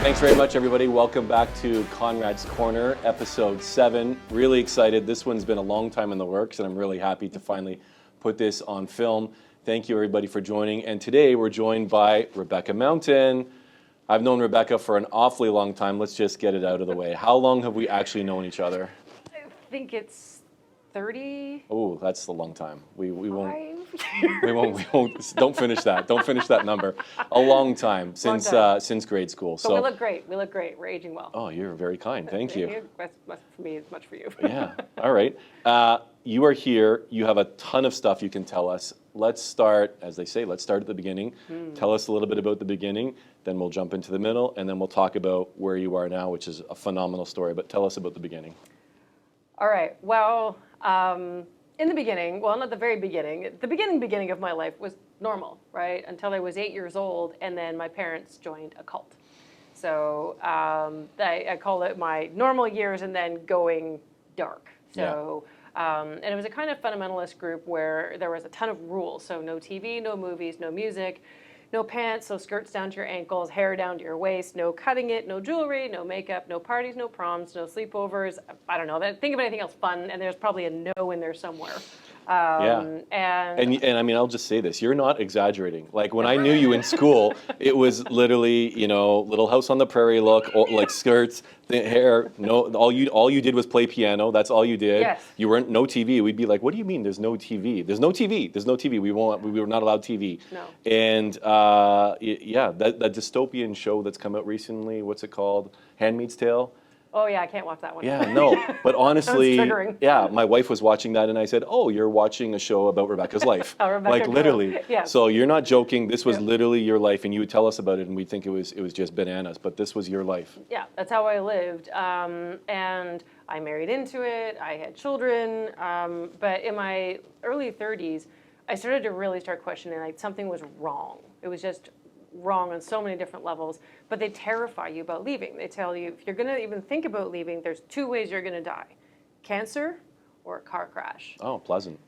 Thanks very much, everybody. Welcome back to Conrad's Corner, episode 7. Really excited. This one's been a long time in the works, and I'm really happy to finally put this on film. Thank you, everybody, for joining. And today we're joined by Rebecca Mountain. I've known Rebecca for an awfully long time. Let's just get it out of the way. How long have we actually known each other? I think it's 30. Oh, that's a long time. We won't. Don't finish that. Don't finish that number. A long time since grade school. But we look great. We look great. We're aging well. Oh, you're very kind. Thank you. That's for me as much for you. Yeah. All right. You are here. You have a ton of stuff you can tell us. Let's start, as they say, let's start at the beginning. Tell us a little bit about the beginning, then we'll jump into the middle, and then we'll talk about where you are now, which is a phenomenal story. But tell us about the beginning. All right. Well, in the beginning, well, not the very beginning, the beginning of my life was normal, right? Until I was 8 years old, and then my parents joined a cult. So I call it my normal years and then going dark. So. Yeah. And it was a kind of fundamentalist group where there was a ton of rules. So no TV, no movies, no music, no pants, so skirts down to your ankles, hair down to your waist, no cutting it, no jewelry, no makeup, no parties, no proms, no sleepovers. I don't know. Think of anything else fun, and there's probably a no in there somewhere. And I mean, I'll just say this: you're not exaggerating. Like when I knew you in school, it was literally, Little House on the Prairie look, like skirts, hair. No, all you did was play piano. That's all you did. Yes. You weren't no TV. We'd be like, what do you mean? There's no TV. There's no TV. There's no TV. We were not allowed TV. No. And that dystopian show that's come out recently. What's it called? Handmaid's Tale. Oh yeah, I can't watch that one. Yeah, no, but honestly, triggering. My wife was watching that, and I said, "Oh, you're watching a show about Rebecca's life." Rebecca literally. Yeah. So you're not joking. This was literally your life, and you would tell us about it, and we'd think it was just bananas. But this was your life. Yeah, that's how I lived, and I married into it. I had children, but in my early 30s, I started to really start questioning like something was wrong. It was just wrong on so many different levels, but they terrify you about leaving. They tell you if you're going to even think about leaving, there's 2 ways you're going to die: cancer or a car crash. Oh, pleasant.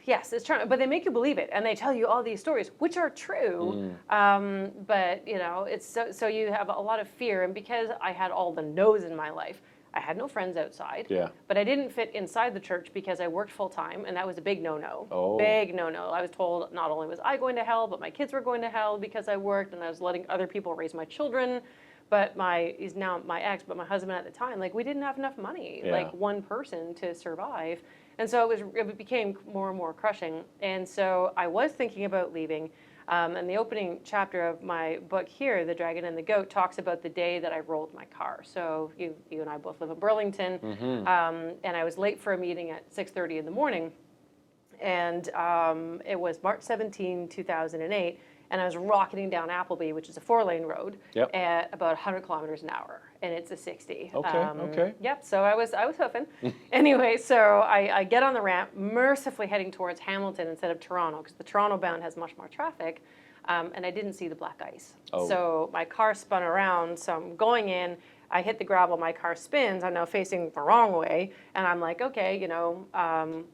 Yes, it's true, but they make you believe it, and they tell you all these stories, which are true. But it's so you have a lot of fear, and because I had all the no's in my life, I had no friends outside. Yeah. But I didn't fit inside the church because I worked full time, and that was a big no-no. Oh. Big no-no. I was told not only was I going to hell, but my kids were going to hell because I worked, and I was letting other people raise my children. But he's now my ex, but my husband at the time, like we didn't have enough money, like one person to survive. And so it became more and more crushing. And so I was thinking about leaving. And the opening chapter of my book here, The Dragon and the Goat, talks about the day that I rolled my car. So you and I both live in Burlington, and I was late for a meeting at 6:30 in the morning, and it was March 17, 2008, and I was rocketing down Appleby, which is a 4-lane road, at about 100 kilometers an hour, and it's a 60. Okay. Yep. So I was hoofing. Anyway, so I get on the ramp, mercifully heading towards Hamilton instead of Toronto, because the Toronto bound has much more traffic, and I didn't see the black ice. Oh. So my car spun around. So I'm going in. I hit the gravel. My car spins. I'm now facing the wrong way, and I'm like, okay,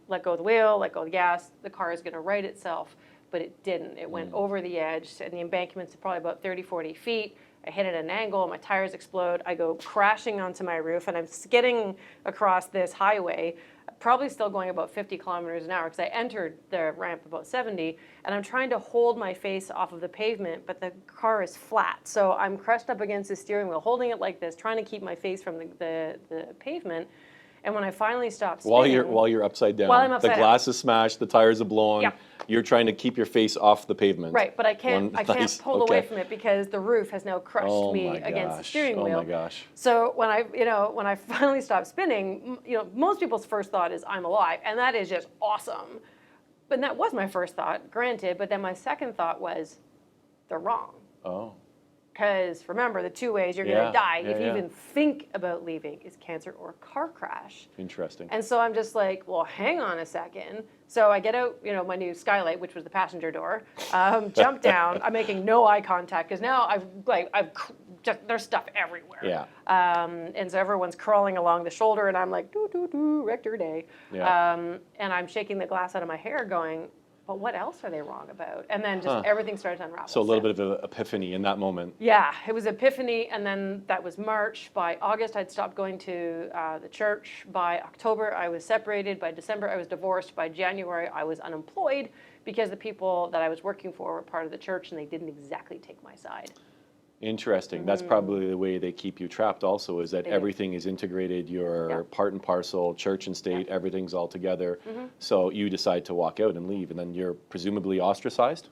let go of the wheel, let go of the gas. The car is going to right itself. But it didn't. It went over the edge, and the embankament's probably about 30, 40 feet. I hit it at an angle, my tires explode. I go crashing onto my roof, and I'm skidding across this highway, probably still going about 50 kilometers an hour, because I entered the ramp about 70, and I'm trying to hold my face off of the pavement, but the car is flat. So I'm crushed up against the steering wheel, holding it like this, trying to keep my face from the pavement. And when I finally stopped spinning... While you're upside down. While I'm upside down. The glass is smashed, the tires are blown. Yeah. You're trying to keep your face off the pavement. Right, but I can't pull away from it because the roof has now crushed me against the steering wheel. Oh my gosh. So when I finally stopped spinning, most people's first thought is I'm alive, and that is just awesome. But that was my first thought, granted, but then my second thought was they're wrong. Oh. Because remember, the 2 ways you're going to die if you even think about leaving is cancer or car crash. Interesting. And so I'm just like, well, hang on a second. So I get out, my new skylight, which was the passenger door, jump down. I'm making no eye contact because now there's stuff everywhere. Yeah. And so everyone's crawling along the shoulder, and I'm like, wrecked your day. Yeah. And I'm shaking the glass out of my hair, going, but what else are they wrong about? And then just everything started to unravel. So a little bit of an epiphany in that moment. Yeah, it was epiphany, and then that was March. By August, I'd stopped going to the church. By October, I was separated. By December, I was divorced. By January, I was unemployed because the people that I was working for were part of the church, and they didn't exactly take my side. Interesting. That's probably the way they keep you trapped also, is that everything is integrated, you're part and parcel, church and state, everything's all together. So you decide to walk out and leave, and then you're presumably ostracized?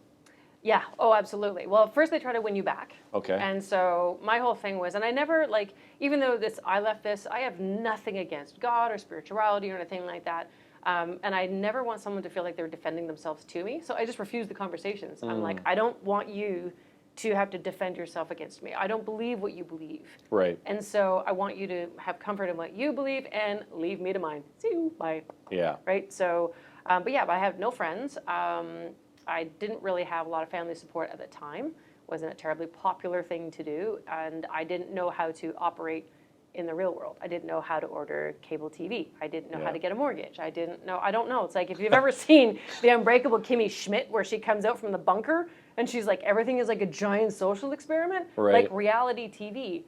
Yeah, oh, absolutely. Well, first they try to win you back. Okay. And so my whole thing was, and I never, like, even though I left this, I have nothing against God or spirituality or anything like that. And I never want someone to feel like they're defending themselves to me. So I just refuse the conversations. I'm like, I don't want you to have to defend yourself against me. I don't believe what you believe. Right. And so I want you to have comfort in what you believe and leave me to mine. See you, bye. Yeah. Right? So, but I have no friends. I didn't really have a lot of family support at the time. Wasn't a terribly popular thing to do. And I didn't know how to operate in the real world. I didn't know how to order cable TV. I didn't know how to get a mortgage. I don't know. It's like if you've ever seen The Unbreakable Kimmy Schmidt, where she comes out from the bunker and she's like, everything is like a giant social experiment, like reality TV.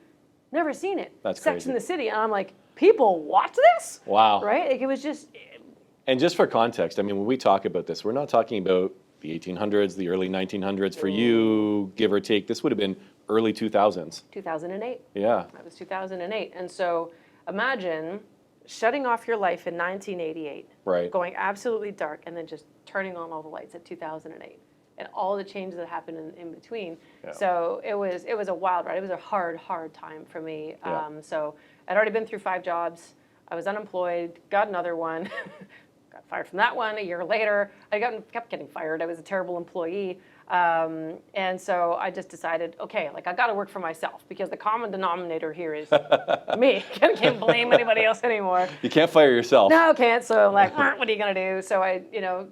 Never seen it. That's Sex crazy. in the City. And I'm like, people watch this? Wow. Right? Like it was just... And just for context, I mean, when we talk about this, we're not talking about the 1800s, the early 1900s. For you, give or take, this would have been early 2000s. 2008. Yeah. That was 2008. And so imagine shutting off your life in 1988, going absolutely dark, and then just turning on all the lights at 2008. And all the changes that happened in between. Yeah. So it was a wild ride. It was a hard time for me. Yeah. So I'd already been through 5 jobs. I was unemployed, got another one, got fired from that one. A year later, I kept getting fired. I was a terrible employee. And so I just decided, okay, like I got to work for myself because the common denominator here is me. I can't blame anybody else anymore. You can't fire yourself. No, can't. So I'm like, what are you going to do? So I,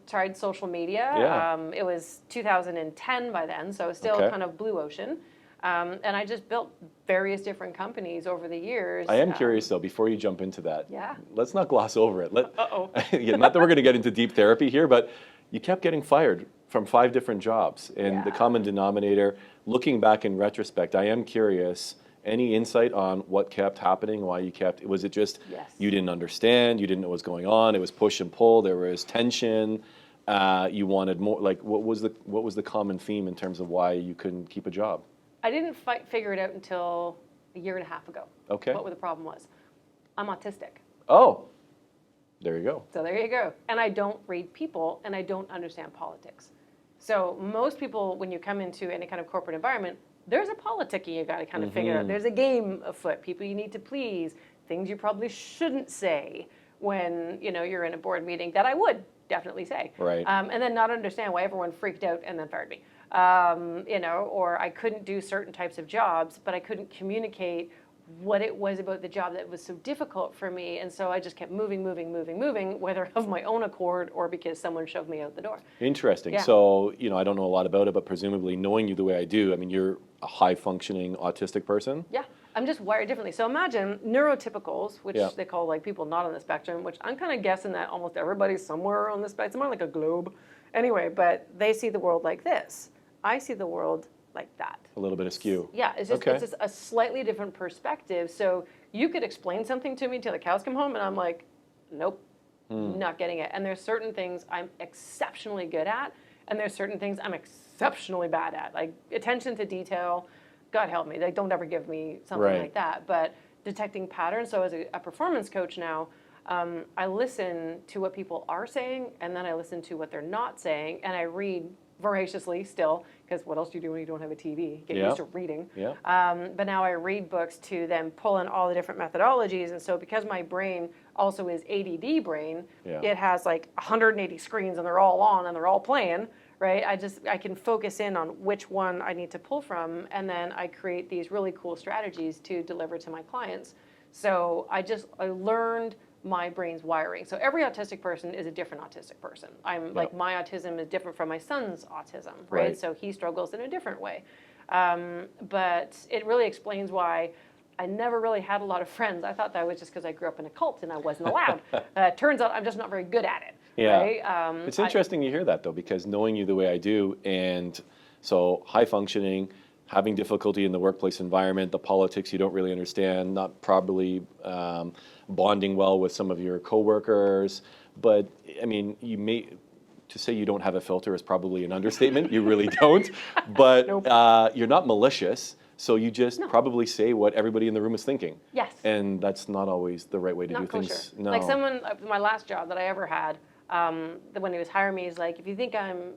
tried social media. Yeah. It was 2010 by then, so it was still kind of blue ocean. And I just built various different companies over the years. I am curious though, before you jump into that, yeah. Let's not gloss over it. Uh-oh. Yeah, not that we're going to get into deep therapy here, but you kept getting fired from 5 different jobs. And the common denominator, looking back in retrospect, I am curious, any insight on what kept happening, why you kept, was it just you didn't understand, you didn't know what was going on, it was push and pull, there was tension, you wanted more, like what was the common theme in terms of why you couldn't keep a job? I didn't figure it out until a year and a half ago. Okay. What the problem was. I'm autistic. Oh, there you go. So there you go. And I don't read people, and I don't understand politics. So most people, when you come into any kind of corporate environment, there's a politicking you got to kind of figure out. There's a game afoot, people you need to please, things you probably shouldn't say when you're in a board meeting that I would definitely say. Right. And then not understand why everyone freaked out and then fired me. Or I couldn't do certain types of jobs, but I couldn't communicate what it was about the job that was so difficult for me. And so I just kept moving, whether of my own accord or because someone shoved me out the door. Interesting. Yeah. So, I don't know a lot about it, but presumably knowing you the way I do, I mean, you're a high-functioning autistic person? Yeah. I'm just wired differently. So imagine neurotypicals, which they call like people not on the spectrum, which I'm kind of guessing that almost everybody's somewhere on the spectrum, somewhere like a globe. Anyway, but they see the world like this. I see the world like that. A little bit askew. Yeah, it's just a slightly different perspective. So you could explain something to me until the cows come home, and I'm like, nope, not getting it. And there's certain things I'm exceptionally good at, and there's certain things I'm exceptionally bad at. Like attention to detail, God help me, like don't ever give me something like that. But detecting patterns, so as a performance coach now, I listen to what people are saying, and then I listen to what they're not saying, and I read voraciously still, because what else do you do when you don't have a TV? Get used to reading. Yeah. But now I read books to then pull in all the different methodologies, and so because my brain also is ADD brain, it has like 180 screens, and they're all on, and they're all playing, right? I can focus in on which one I need to pull from, and then I create these really cool strategies to deliver to my clients. So I learned my brain's wiring. So every autistic person is a different autistic person. Like my autism is different from my son's autism, right? So he struggles in a different way. But it really explains why I never really had a lot of friends. I thought that was just because I grew up in a cult and I wasn't allowed. Turns out I'm just not very good at it. Yeah. right? It's interesting you hear that though, because knowing you the way I do, and so high functioning, having difficulty in the workplace environment, the politics you don't really understand, not probably bonding well with some of your coworkers. But I mean, to say you don't have a filter is probably an understatement. You really don't. But Nope. you're not malicious. So you just probably say what everybody in the room is thinking. Yes. And that's not always the right way to do Not kosher. things. No. Like someone, my last job that I ever had, when he was hiring me, he's like, if you think I'm,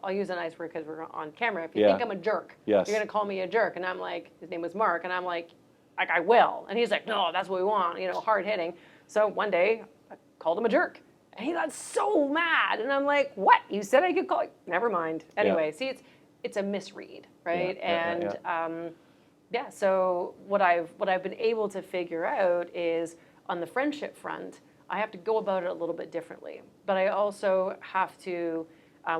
I'll use a nice word because we're on camera. If you think I'm a jerk, Yes. you're going to call me a jerk. And I'm like, his name was Mark. And I'm like, I will. And he's like, no, that's what we want, hard hitting. So one day I called him a jerk. And he got so mad. And I'm like, what? You said I could call you? Never mind. Anyway, see, it's a misread, right? So what I've been able to figure out is on the friendship front, I have to go about it a little bit differently. But I also have to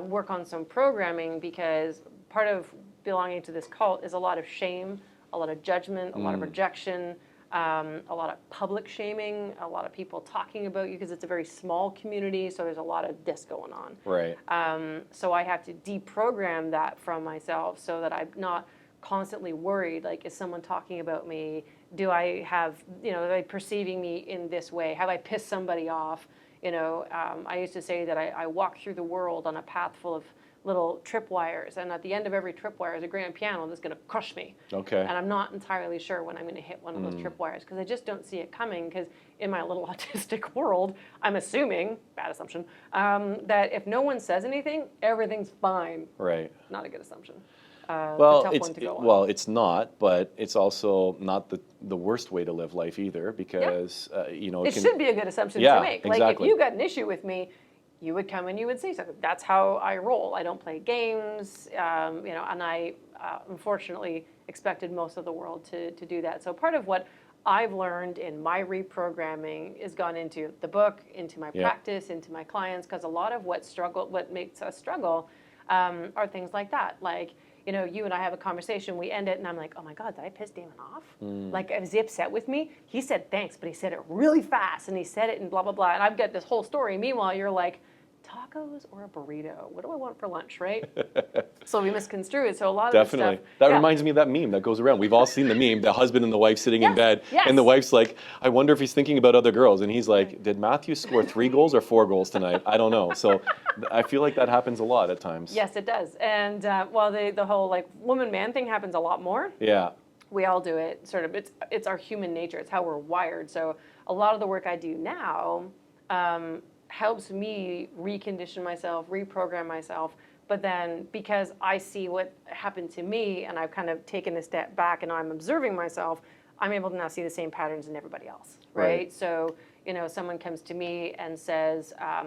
work on some programming, because part of belonging to this cult is a lot of shame, a lot of judgment, a lot of rejection, a lot of public shaming, a lot of people talking about you, because it's a very small community, so there's a lot of this going on. Right. So I have to deprogram that from myself so that I'm not constantly worried, like, is someone talking about me? Do I have, are they perceiving me in this way? Have I pissed somebody off? I used to say that I walk through the world on a path full of little tripwires, and at the end of every tripwire is a grand piano that's going to crush me. Okay. And I'm not entirely sure when I'm going to hit one of those tripwires, because I just don't see it coming, because in my little autistic world, I'm assuming, bad assumption, that if no one says anything, everything's fine. Right. Not a good assumption. Well, it's a tough one to go on. well, it's not, but it's also not the worst way to live life either, because it should be a good assumption to make. Like, exactly. if you got an issue with me, you would come and you would say something. That's how I roll. I don't play games, and I unfortunately expected most of the world to do that. So part of what I've learned in my reprogramming has gone into the book, into my practice, into my clients, because a lot of what makes us struggle are things like that. Like, you and I have a conversation, we end it, and I'm like, oh my God, did I piss Damon off? Like, is he upset with me? He said thanks, but he said it really fast, and he said it in blah, blah, blah. And I've got this whole story. Meanwhile, you're like, tacos or a burrito? What do I want for lunch, right? So we misconstrue it. So a lot of Definitely. this stuff. That reminds me of that meme that goes around. We've all seen the meme, the husband and the wife sitting in bed, and the wife's like, I wonder if he's thinking about other girls. And he's like, did Matthew score 3 goals or 4 goals tonight? I don't know. So I feel like that happens a lot at times. Yes, it does. And while the whole like woman-man thing happens a lot more. Yeah. We all do it. Sort of, it's our human nature. It's how we're wired. So a lot of the work I do now helps me recondition myself, reprogram myself. But then because I see what happened to me, and I've kind of taken a step back and I'm observing myself, I'm able to now see the same patterns in everybody else, right? So, someone comes to me and says, I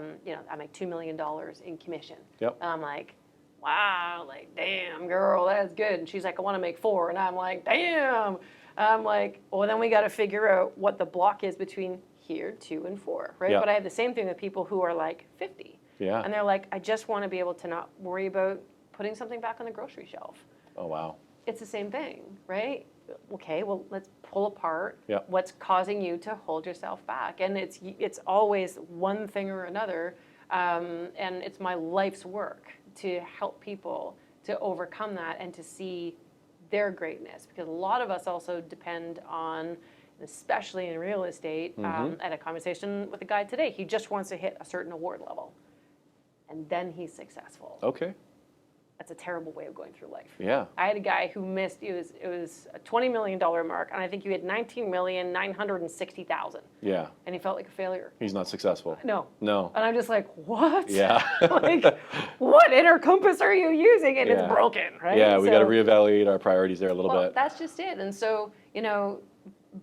make $2 million in commission. Yep. And I'm like, wow, like, damn, girl, that's good. And she's like, I want to make 4. And I'm like, damn. I'm like, well, then we got to figure out what the block is between here, 2, and 4, right? But I have the same thing with people who are like 50. Yeah. And they're like, I just want to be able to not worry about putting something back on the grocery shelf. Oh, wow. It's the same thing, right? Okay, well, let's pull apart Yep. what's causing you to hold yourself back. And it's always one thing or another. And it's my life's work to help people to overcome that and to see their greatness. Because a lot of us also depend on, especially in real estate, I had a conversation with a guy today. He just wants to hit a certain award level. And then he's successful. Okay. That's a terrible way of going through life. Yeah. I had a guy who missed, it was a $20 million mark, and I think you had 19,960,000. Yeah. And he felt like a failure. He's not successful. No. No. And I'm just like, what? Yeah. Like, what inner compass are you using? And it's broken, right? Yeah, we got to reevaluate our priorities there a little bit. That's just it. And so,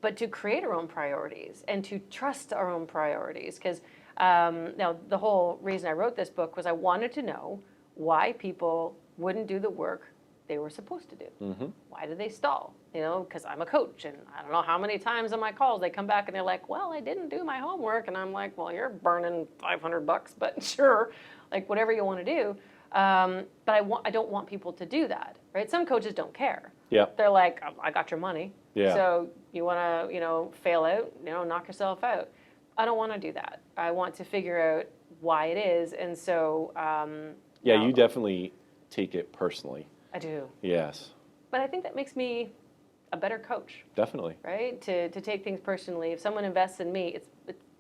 but to create our own priorities and to trust our own priorities, because now the whole reason I wrote this book was I wanted to know why people wouldn't do the work they were supposed to do. Why do they stall? Because I'm a coach, and I don't know how many times on my calls they come back and they're like, well, I didn't do my homework. And I'm like, well, you're burning $500, but sure, like whatever you want to do. But I don't want people to do that, right? Some coaches don't care. Yeah. They're like, I got your money. Yeah. So you want to, fail out, knock yourself out. I don't want to do that. I want to figure out why it is. And so, Yeah, you definitely take it personally. I do. Yes. But I think that makes me a better coach. Definitely. Right? To take things personally. If someone invests in me,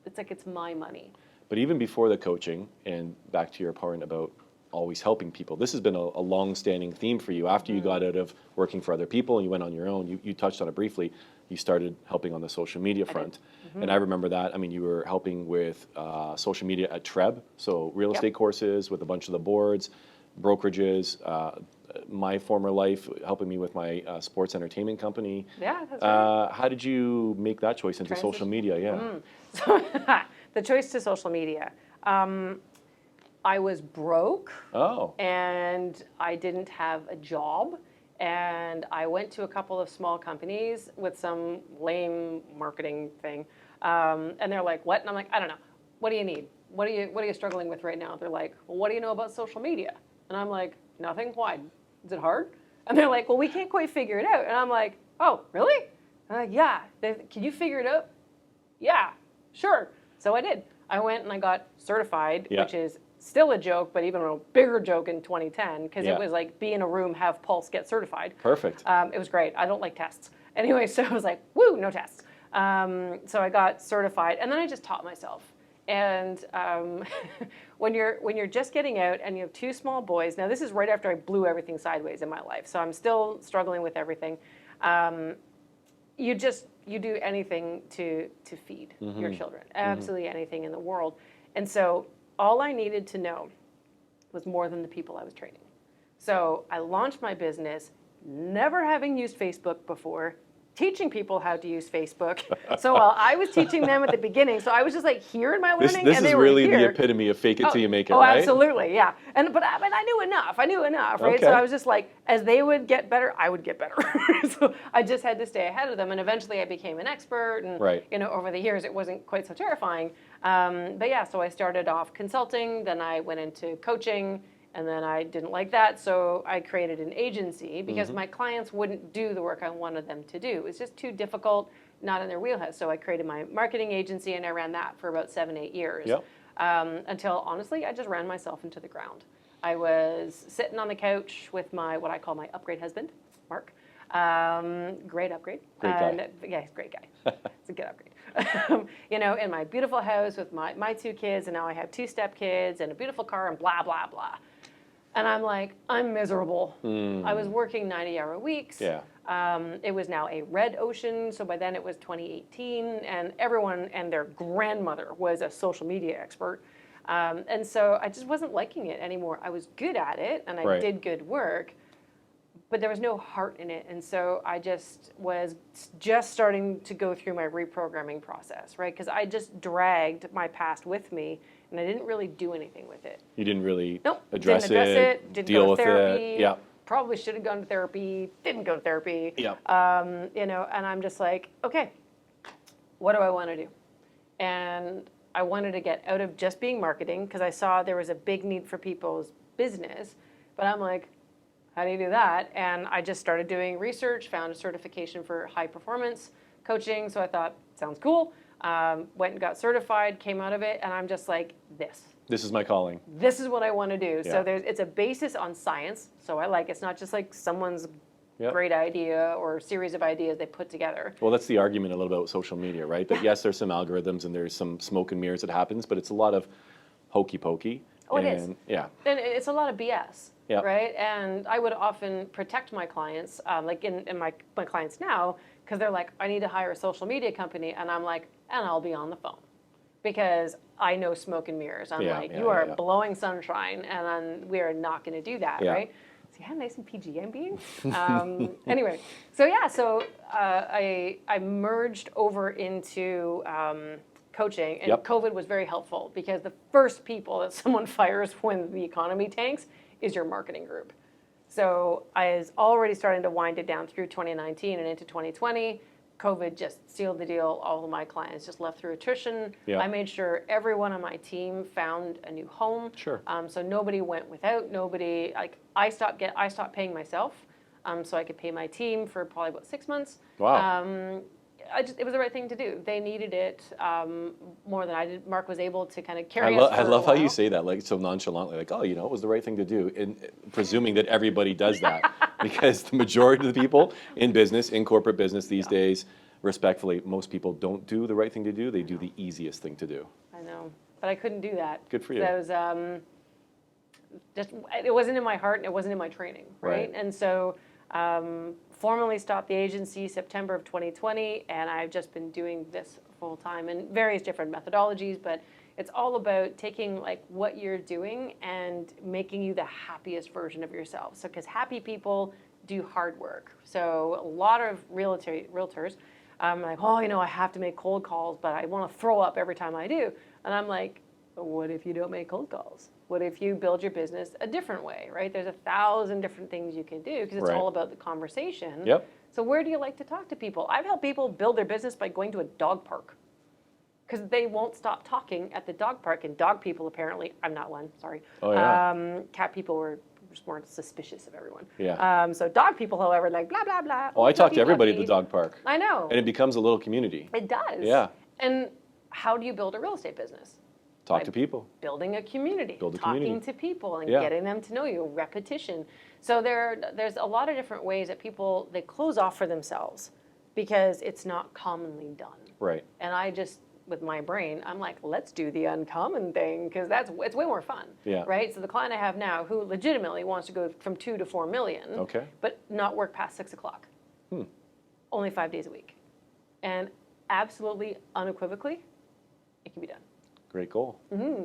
it's like it's my money. But even before the coaching, and back to your point about always helping people, this has been a long-standing theme for you. After you got out of working for other people and you went on your own, you touched on it briefly, you started helping on the social media front. And I remember that. I mean, you were helping with social media at Treb, so real estate courses with a bunch of the boards, brokerages, my former life, helping me with my sports entertainment company. Yeah, that's right. How did you make that choice into social media? Yeah. So the choice to social media. I was broke. Oh. And I didn't have a job. And I went to a couple of small companies with some lame marketing thing. And they're like, what? And I'm like, I don't know. What do you need? What are you struggling with right now? They're like, well, what do you know about social media? And I'm like, nothing. Why? Is it hard? And they're like, well, we can't quite figure it out. And I'm like, oh, really? And I'm like, yeah. Can you figure it out? Yeah, sure. So I did. I went and I got certified, which is still a joke, but even a bigger joke in 2010, because it was like, be in a room, have Pulse, get certified. Perfect. It was great. I don't like tests. Anyway, so I was like, woo, no tests. So I got certified, and then I just taught myself. And when you're just getting out and you have two small boys, now this is right after I blew everything sideways in my life, so I'm still struggling with everything. You do anything to feed your children, absolutely anything in the world. And so all I needed to know was more than the people I was training. So I launched my business, never having used Facebook before, teaching people how to use Facebook. So while I was teaching them at the beginning, so I was just like here in my learning, This and they is were really here. the epitome of fake it till you make it, Oh, right? absolutely, yeah. But I knew enough. Right? Okay. So I was just like, as they would get better, I would get better. So I just had to stay ahead of them, and eventually I became an expert. And over the years, it wasn't quite so terrifying. But yeah, so I started off consulting, then I went into coaching. And then I didn't like that, so I created an agency because my clients wouldn't do the work I wanted them to do. It was just too difficult, not in their wheelhouse. So I created my marketing agency, and I ran that for about 7-8 years. Until, honestly, I just ran myself into the ground. I was sitting on the couch with what I call my upgrade husband, Mark. Great upgrade. Great guy. Yeah, he's a great guy. It's a good upgrade. In my beautiful house with my 2 kids, and now I have 2 stepkids and a beautiful car and blah, blah, blah. And I'm like, I'm miserable. I was working 90-hour weeks. Yeah. It was now a red ocean, so by then it was 2018, and everyone and their grandmother was a social media expert. And so I just wasn't liking it anymore. I was good at it, and I did good work, but there was no heart in it. And so I just was starting to go through my reprogramming process, right? Because I just dragged my past with me, and I didn't really do anything with it. You didn't really address it, didn't deal go with to therapy. it. Yeah. Probably should have gone to therapy, didn't go to therapy. Yeah. And I'm just like, okay, what do I want to do? And I wanted to get out of just being marketing because I saw there was a big need for people's business. But I'm like, how do you do that? And I just started doing research, found a certification for high performance coaching. So I thought, sounds cool. Went and got certified, came out of it, and I'm just like, this is my calling. This is what I want to do. Yeah. So it's a basis on science. So it's not just like someone's great idea or series of ideas they put together. Well, that's the argument a little bit with social media, right? That yes, there's some algorithms and there's some smoke and mirrors that happens, but it's a lot of hokey pokey. Oh, it is. Yeah. And it's a lot of BS. Yeah. Right? And I would often protect my clients, like in my clients now, because they're like, I need to hire a social media company. And I'm like, and I'll be on the phone. Because I know smoke and mirrors. I'm you are blowing sunshine, and we are not going to do that, right? See how nice and PG I'm being? Anyway, so I merged over into coaching, and COVID was very helpful because the first people that someone fires when the economy tanks is your marketing group. So I was already starting to wind it down through 2019 and into 2020. COVID just sealed the deal. All of my clients just left through attrition. I made sure everyone on my team found a new home. Sure. So nobody went without. Nobody I stopped paying myself, so I could pay my team for probably about 6 months. Wow. it was the right thing to do. They needed it more than I did. Mark was able to kind of carry us for I love a how you while. say that, like so nonchalantly, like, oh, it was the right thing to do, and presuming that everybody does that, because the majority of the people in business, in corporate business these days, respectfully, most people don't do the right thing to do. They do the easiest thing to do. I know, but I couldn't do that. Good for you. That was it wasn't in my heart and it wasn't in my training, right? And so formally stopped the agency September of 2020, and I've just been doing this full time in various different methodologies, but it's all about taking like what you're doing and making you the happiest version of yourself. So because happy people do hard work. So a lot of realtors, like, oh, I have to make cold calls, but I want to throw up every time I do. And I'm like, what if you don't make cold calls? What if you build your business a different way, right? There's 1,000 different things you can do because it's all about the conversation. Yep. So where do you like to talk to people? I've helped people build their business by going to a dog park because they won't stop talking at the dog park. And dog people, apparently, I'm not one, sorry. Oh, yeah. Cat people were just more suspicious of everyone. Yeah. So dog people, however, like blah, blah, blah. Oh, I talk to everybody at fluffy. the dog park. I know. And it becomes a little community. It does. Yeah. And how do you build a real estate business? Talk to people. Building a community, Build a talking community. to people and Yeah. getting them to know you, repetition. So there's a lot of different ways that people, they close off for themselves because it's not commonly done. Right. And I just, with my brain, I'm like, let's do the uncommon thing because it's way more fun. Yeah. Right? So the client I have now who legitimately wants to go from 2 to 4 million, Okay. but not work past 6 o'clock. Only 5 days a week. And absolutely unequivocally, it can be done. Great goal.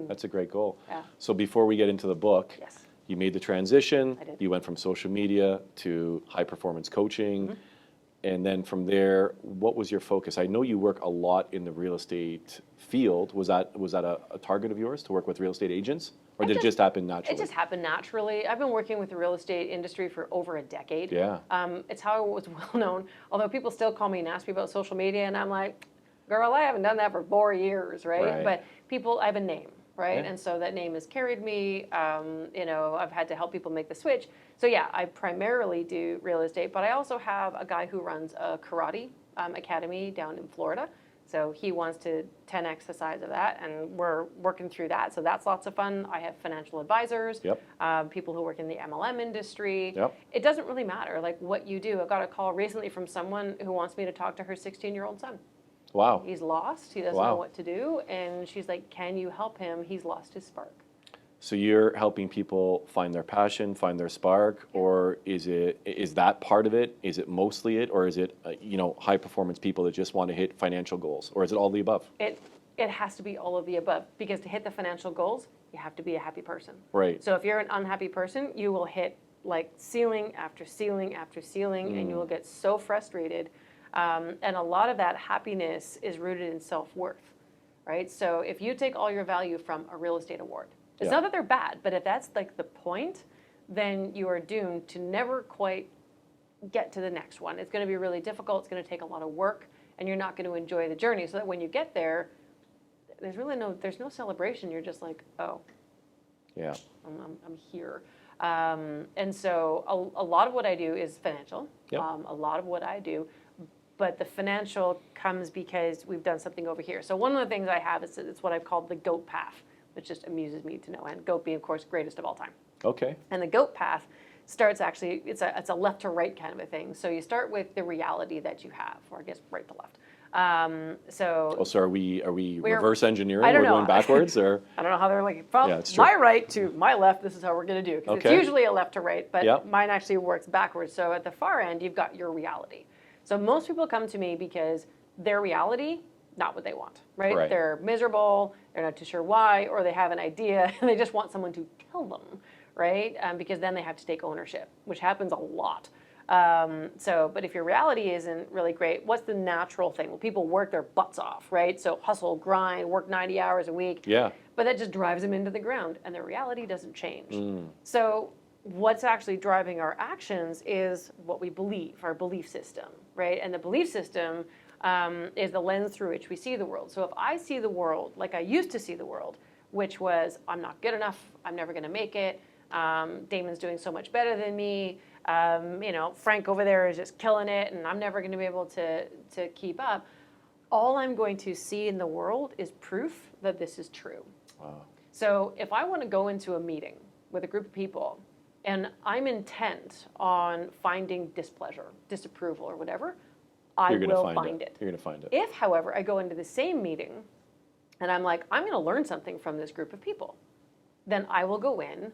That's a great goal. Yeah. So before we get into the book, Yes. you made the transition. I did. You went from social media to high performance coaching. And then from there, what was your focus? I know you work a lot in the real estate field. Was that a target of yours to work with real estate agents? Or did it just happen naturally? It just happened naturally. I've been working with the real estate industry for over a decade. Yeah. It's how it was well known. Although people still call me and ask me about social media, and I'm like, girl, I haven't done that for 4 years, right? But I have a name, right? Yeah. And so that name has carried me. I've had to help people make the switch. So yeah, I primarily do real estate, but I also have a guy who runs a karate academy down in Florida. So he wants to 10x the size of that, and we're working through that. So that's lots of fun. I have financial advisors, people who work in the MLM industry. Yep. It doesn't really matter like what you do. I got a call recently from someone who wants me to talk to her 16-year-old son. Wow. He's lost. He doesn't know what to do. And she's like, can you help him? He's lost his spark. So you're helping people find their passion, find their spark, or is that part of it? Is it mostly it, or is it high performance people that just want to hit financial goals, or is it all the above? It has to be all of the above, because to hit the financial goals, you have to be a happy person. Right. So if you're an unhappy person, you will hit like ceiling after ceiling after ceiling, and you will get so frustrated. And a lot of that happiness is rooted in self-worth, right? So if you take all your value from a real estate award, it's not that they're bad, but if that's like the point, then you are doomed to never quite get to the next one. It's going to be really difficult. It's going to take a lot of work, and you're not going to enjoy the journey. So that when you get there, there's no celebration. You're just like, oh, yeah, I'm here. And so a lot of what I do is financial. Yep. A lot of what I do. But the financial comes because we've done something over here. So one of the things I have is it's what I've called the GOAT path, which just amuses me to no end. GOAT being, of course, greatest of all time. Okay. And the GOAT path starts actually, it's a left to right kind of a thing. So you start with the reality that you have, or I guess right to left. So are we reverse engineering? I don't We're know. going backwards, or I don't know how they're like from Yeah, it's true. my right to my left. This is how we're going to do. Because Okay. it's usually a left to right, but Yep. mine actually works backwards. So at the far end, you've got your reality. So most people come to me because their reality, not what they want, right? Right. They're miserable, they're not too sure why, or they have an idea and they just want someone to tell them, right? Because then they have to take ownership, which happens a lot. But if your reality isn't really great, what's the natural thing? Well, people work their butts off, right? So hustle, grind, work 90 hours a week. Yeah. But that just drives them into the ground, and their reality doesn't change. So what's actually driving our actions is what we believe, our belief system, right? And the belief system is the lens through which we see the world. So if I see the world like I used to see the world, which was I'm not good enough, I'm never going to make it, Damon's doing so much better than me, Frank over there is just killing it and I'm never going to be able to keep up. All I'm going to see in the world is proof that this is true. Wow. So if I want to go into a meeting with a group of people and I'm intent on finding displeasure, disapproval, or whatever, I will find it. You're going to find it. If, however, I go into the same meeting and I'm like, I'm going to learn something from this group of people, then I will go in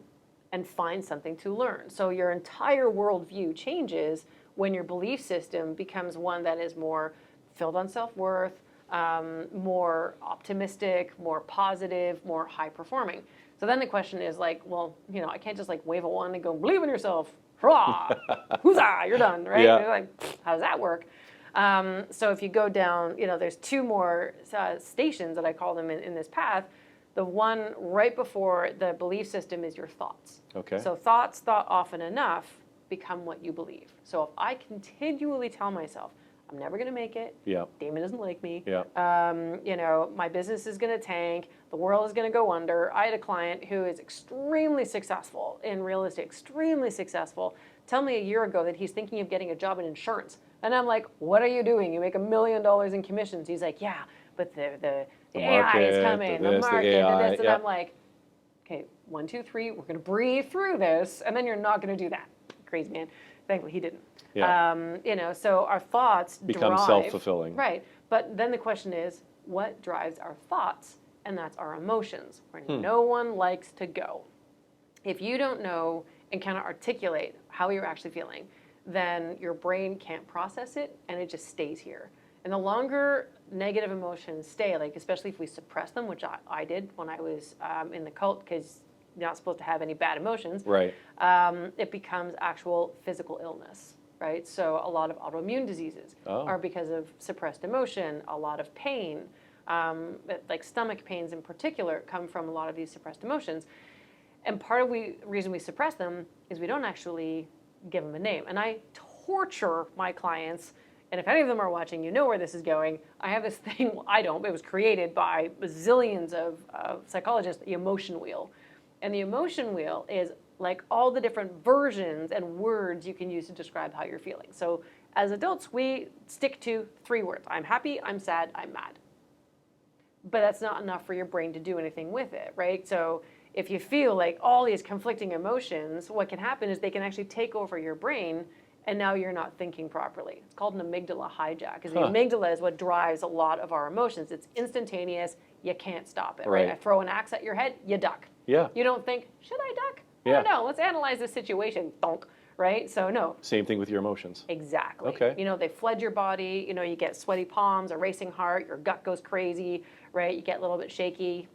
and find something to learn. So your entire worldview changes when your belief system becomes one that is more filled on self-worth, more optimistic, more positive, more high-performing. So then the question is like, well, I can't just like wave a wand and go, believe in yourself, hurrah, huzzah, you're done, right? Yeah. You're like, how does that work? So if you go down, there's two more stations that I call them in this path. The one right before the belief system is your thoughts. Okay. So thoughts thought often enough become what you believe. So if I continually tell myself, I'm never going to make it. Yeah. Damon doesn't like me. Yeah. My business is going to tank. The world is going to go under. I had a client who is extremely successful in real estate, extremely successful. Tell me a year ago that he's thinking of getting a job in insurance. And I'm like, what are you doing? You make $1 million in commissions. He's like, yeah, but the AI is coming, the market, and this. And I'm like, okay, 1, 2, 3, we're going to breathe through this. And then you're not going to do that. Crazy man. Thankfully, he didn't. Yeah. So our thoughts become drive, self-fulfilling. Right. But then the question is, what drives our thoughts? And that's our emotions, where no one likes to go. If you don't know and cannot articulate how you're actually feeling, then your brain can't process it and it just stays here. And the longer negative emotions stay, like especially if we suppress them, which I did when I was in the cult, because you're not supposed to have any bad emotions, right? It becomes actual physical illness, right? So a lot of autoimmune diseases are because of suppressed emotion. A lot of pain, like stomach pains in particular, come from a lot of these suppressed emotions. And part of the reason we suppress them is we don't actually give them a name. And I torture my clients, and if any of them are watching, you know where this is going. I have this thing, I don't, it was created by bazillions of psychologists, the emotion wheel. And the emotion wheel is like all the different versions and words you can use to describe how you're feeling. So as adults, we stick to 3 words. I'm happy, I'm sad, I'm mad. But that's not enough for your brain to do anything with it, right? So if you feel like all these conflicting emotions, what can happen is they can actually take over your brain, and now you're not thinking properly. It's called an amygdala hijack, because the amygdala is what drives a lot of our emotions. It's instantaneous. You can't stop it, right? I throw an axe at your head, you duck. Yeah. You don't think, should I duck? I don't know. Let's analyze this situation. Donk, right? So no. Same thing with your emotions. Exactly. Okay. They flood your body. You get sweaty palms, a racing heart, your gut goes crazy, right? You get a little bit shaky.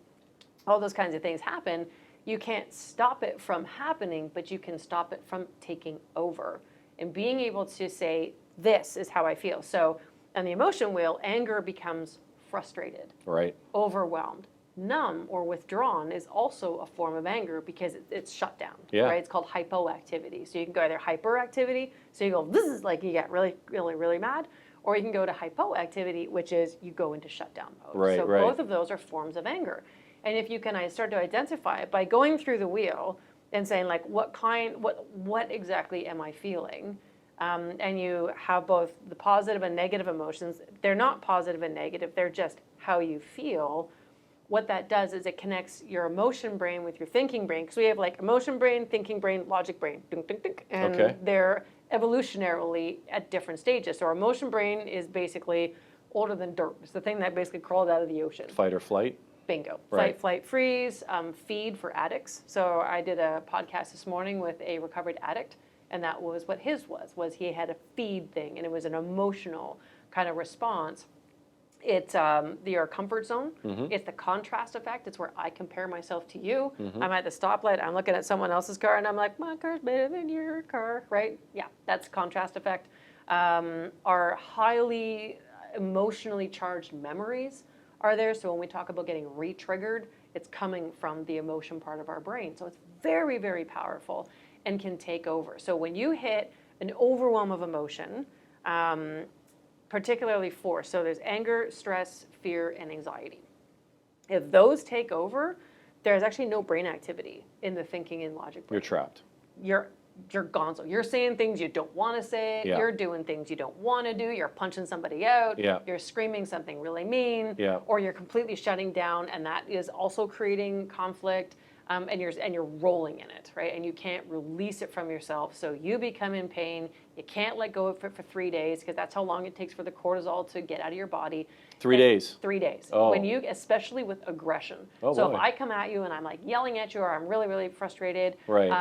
All those kinds of things happen. You can't stop it from happening, but you can stop it from taking over. And being able to say, this is how I feel. So on the emotion wheel, anger becomes frustrated, right? Overwhelmed. Numb or withdrawn is also a form of anger because it's shut down, right? It's called hypoactivity. So you can go either hyperactivity, so you go, this is like you get really, really, really mad, or you can go to hypoactivity, which is you go into shutdown mode. Right, so both of those are forms of anger. And if you can start to identify it by going through the wheel and saying like, what exactly am I feeling? And you have both the positive and negative emotions. They're not positive and negative, they're just how you feel. What that does is it connects your emotion brain with your thinking brain. Because we have like emotion brain, thinking brain, logic brain, dink, dink, dink, and they're evolutionarily at different stages. So our emotion brain is basically older than dirt. It's the thing that basically crawled out of the ocean. Fight or flight? Bingo. Right. Fight, flight, freeze, feed for addicts. So I did a podcast this morning with a recovered addict, and that was what his was he had a feed thing, and it was an emotional kind of response. It's your comfort zone. Mm-hmm. It's the contrast effect. It's where I compare myself to you. Mm-hmm. I'm at the stoplight. I'm looking at someone else's car, and I'm like, my car's better than your car, right? Yeah, that's contrast effect. Our highly emotionally charged memories are there. So when we talk about getting re-triggered, it's coming from the emotion part of our brain. So it's very, very powerful and can take over. So when you hit an overwhelm of emotion, particularly 4. So there's anger, stress, fear, and anxiety. If those take over, there's actually no brain activity in the thinking and logic brain. You're trapped. You're you're gonzo. You're saying things you don't want to say. Yeah. You're doing things you don't want to do. You're punching somebody out. Yeah. You're screaming something really mean. Yeah. Or you're completely shutting down, and that is also creating conflict. And you're rolling in it, right? And you can't release it from yourself, so you become in pain. You can't let go of it for 3 days, because that's how long it takes for the cortisol to get out of your body. 3 days. 3 days. Oh. When you, especially with aggression. Oh, so boy. if I come at you and I'm like yelling at you, or I'm really, really frustrated, Right.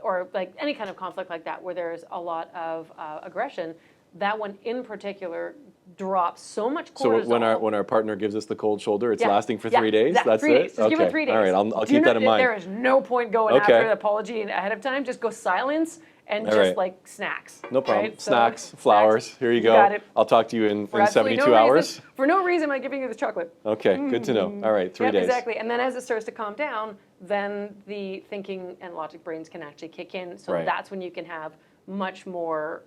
or like any kind of conflict like that where there's a lot of aggression, that one in particular drops so much cortisol. So when our partner gives us the cold shoulder, it's lasting for 3 days? Exactly. That's 3 days. it? Just give it 3 days. All right, I'll keep that in mind. There is no point going Okay. after the apology ahead of time. Just go silence and All just right. like snacks. No problem. Right? So, Snacks, flowers, here you go. Got it. I'll talk to you in For absolutely 72 no hours. reason, for no reason, I'm giving you this chocolate. Okay, good to know. All right, 3 Yep, days. exactly. And then as it starts to calm down, then the thinking and logic brains can actually kick in. So Right. that's when you can have much more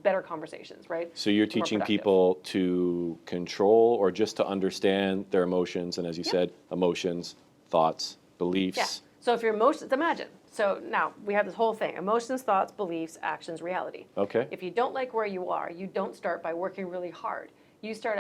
better conversations, right? So you're More teaching productive. people to control or just to understand their emotions, and as you Yep. said, emotions, thoughts, beliefs. Yeah. So if your emotions, imagine. So now we have this whole thing: emotions, thoughts, beliefs, actions, reality. Okay. If you don't like where you are, you don't start by working really hard. You start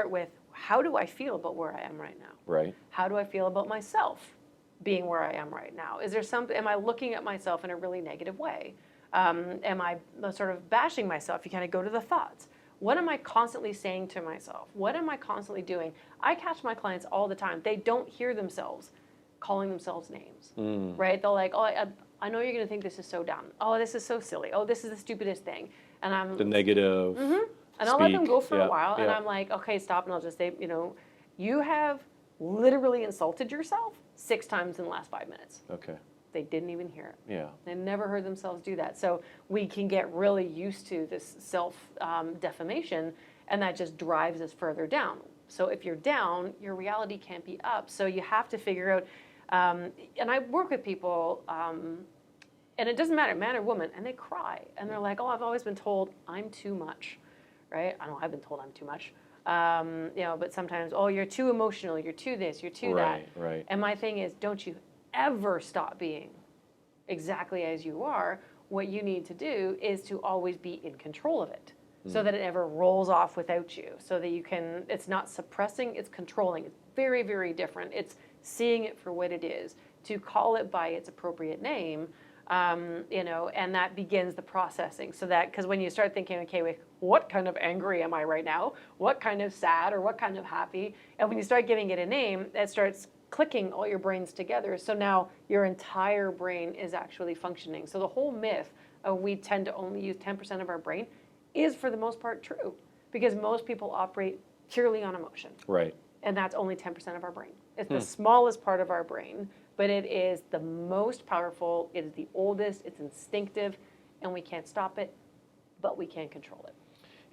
with, how do I feel about where I am right now? Right. How do I feel about myself being where I am right now? Am I looking at myself in a really negative way? Am I sort of bashing myself? You kind of go to the thoughts. What am I constantly saying to myself? What am I constantly doing? I catch my clients all the time. They don't hear themselves calling themselves names, right? They'll like, oh, I know you're going to think this is so dumb. Oh, this is so silly. Oh, this is the stupidest thing. And I'm The negative. and I'll let them speak. go for Yeah, a while, and yeah. I'm like, okay, stop, and I'll just say, you have literally insulted yourself 6 times in the last 5 minutes. Okay. They didn't even hear it. Yeah. They never heard themselves do that. So we can get really used to this self-defamation, and that just drives us further down. So if you're down, your reality can't be up. So you have to figure out, and I work with people, and it doesn't matter, man or woman, and they cry. And they're like, oh, I've always been told I'm too much, right? I know I've been told I'm too much. But sometimes, oh, you're too emotional, you're too this, you're too that. Right. And my thing is, don't you ever stop being exactly as you are. What you need to do is to always be in control of it, so that it never rolls off without you, so that you can, it's not suppressing, it's controlling. It's very, very different. It's seeing it for what it is, to call it by its appropriate name, and that begins the processing. So that, because when you start thinking, okay, wait, what kind of angry am I right now? What kind of sad, or what kind of happy? And when you start giving it a name, it starts clicking all your brains together. So now your entire brain is actually functioning. So the whole myth of we tend to only use 10% of our brain is for the most part true, because most people operate purely on emotion. Right. And that's only 10% of our brain. It's the smallest part of our brain, but it is the most powerful. It is the oldest. It's instinctive, and we can't stop it, but we can control it.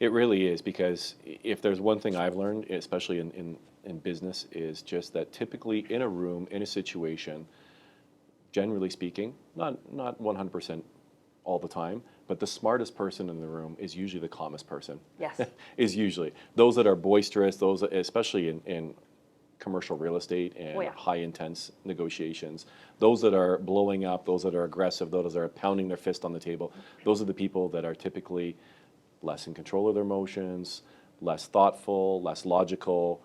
It really is, because if there's one thing I've learned, especially in business, is just that typically in a room, in a situation, generally speaking, not 100% all the time, but the smartest person in the room is usually the calmest person. Yes. Is usually. Those that are boisterous, those, especially in commercial real estate and high intense negotiations, those that are blowing up, those that are aggressive, those that are pounding their fist on the table, those are the people that are typically less in control of their emotions, less thoughtful, less logical.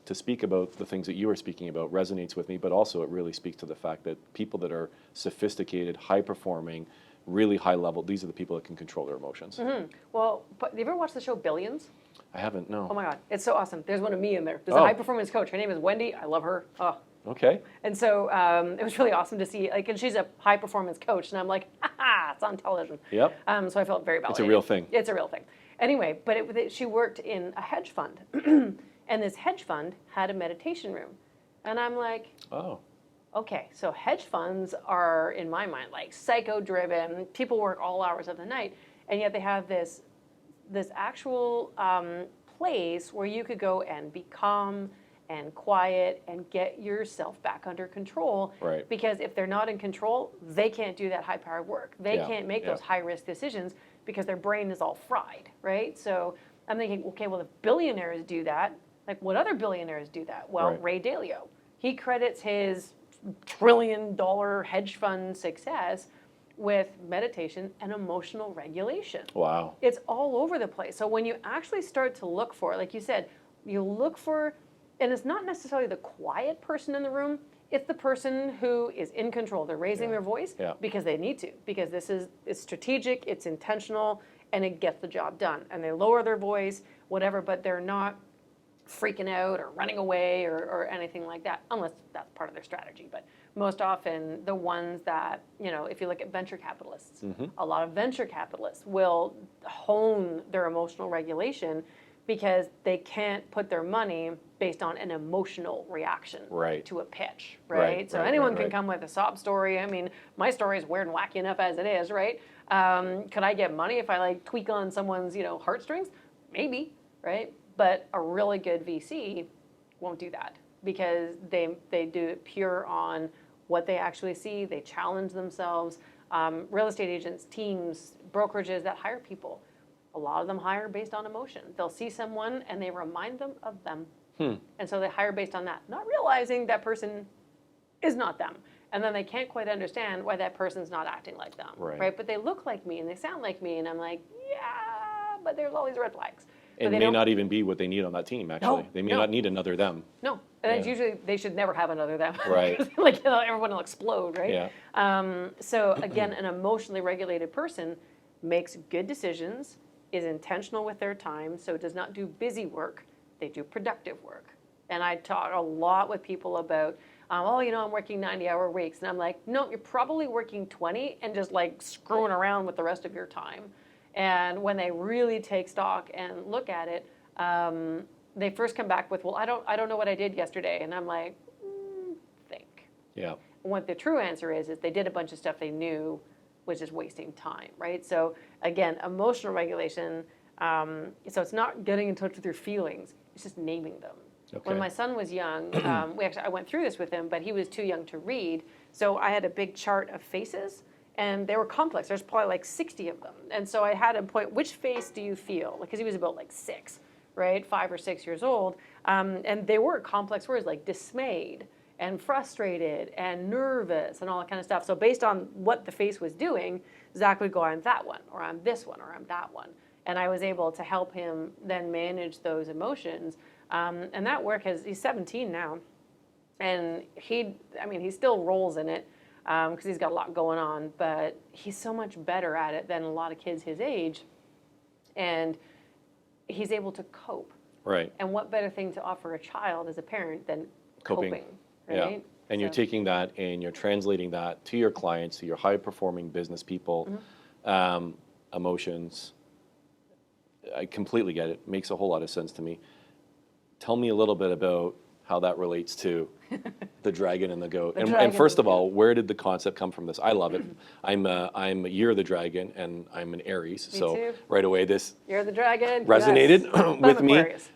To speak about the things that you were speaking about resonates with me, but also it really speaks to the fact that people that are sophisticated, high performing, really high level, these are the people that can control their emotions. Well, have you ever watched the show Billions? I haven't, no. Oh my God, it's so awesome. There's one of me in there. There's a high performance coach. Her name is Wendy. I love her. Oh. Okay. And so it was really awesome to see, and she's a high performance coach, and I'm like, ha, it's on television. Yep. So I felt very validated. It's a real thing. It's a real thing. Anyway, but she worked in a hedge fund, and this hedge fund had a meditation room. And I'm like, oh, okay, so hedge funds are, in my mind, like psycho-driven. People work all hours of the night, and yet they have this actual place where you could go and be calm and quiet and get yourself back under control. Right. Because if they're not in control, they can't do that high-powered work. They can't make those high-risk decisions because their brain is all fried, right? So I'm thinking, okay, well, if billionaires do that, like what other billionaires do that? Well, Ray Dalio. He credits his trillion-dollar hedge fund success with meditation and emotional regulation. Wow. It's all over the place. So when you actually start to look for, like you said, you look for, and it's not necessarily the quiet person in the room, it's the person who is in control. They're raising their voice because they need to, because it's strategic, it's intentional, and it gets the job done. And they lower their voice, whatever, but they're not freaking out or running away or anything like that, unless that's part of their strategy. But most often, the ones that, if you look at venture capitalists, a lot of venture capitalists will hone their emotional regulation because they can't put their money based on an emotional reaction to a pitch, right? So anyone can come with a sob story. I mean, my story is weird and wacky enough as it is, right? Could I get money if I tweak on someone's, heartstrings? Maybe, right? But a really good VC won't do that because they do it pure on what they actually see. They challenge themselves. Real estate agents, teams, brokerages that hire people, a lot of them hire based on emotion. They'll see someone and they remind them of them. And so they hire based on that, not realizing that person is not them. And then they can't quite understand why that person's not acting like them, right? But they look like me and they sound like me, and I'm like, yeah, but there's all these red flags. It may not even be what they need on that team, actually. They may not need another them. No, and it's usually, they should never have another them. Right. Everyone will explode, right? Yeah. So again, an emotionally regulated person makes good decisions, is intentional with their time, so does not do busy work, they do productive work. And I talk a lot with people about, I'm working 90-hour weeks. And I'm like, no, you're probably working 20 and just screwing around with the rest of your time. And when they really take stock and look at it, they first come back with, well, I don't know what I did yesterday. And I'm like, think. Yeah. And what the true answer is they did a bunch of stuff they knew was just wasting time, right? So again, emotional regulation, so it's not getting in touch with your feelings, it's just naming them. Okay. When my son was young, I went through this with him, but he was too young to read. So I had a big chart of faces, and they were complex. There's probably 60 of them. And so I had him point, which face do you feel? Because he was about 6, right? 5 or 6 years old. And they were complex words like dismayed and frustrated and nervous and all that kind of stuff. So based on what the face was doing, Zach would go, I'm that one, or I'm this one, or I'm that one. And I was able to help him then manage those emotions. And that work he's 17 now, and he still rolls in it because he's got a lot going on, but he's so much better at it than a lot of kids his age, and he's able to cope. Right. And what better thing to offer a child as a parent than coping, right? Yeah. And you're taking that and you're translating that to your clients, to your high-performing business people, emotions. I completely get it. Makes a whole lot of sense to me. Tell me a little bit about how that relates to the dragon and the goat. And first of all, where did the concept come from this? I love it. I'm a year of the dragon, and I'm an Aries. Me so too. right away, this You're the dragon. resonated with me. Aquarius.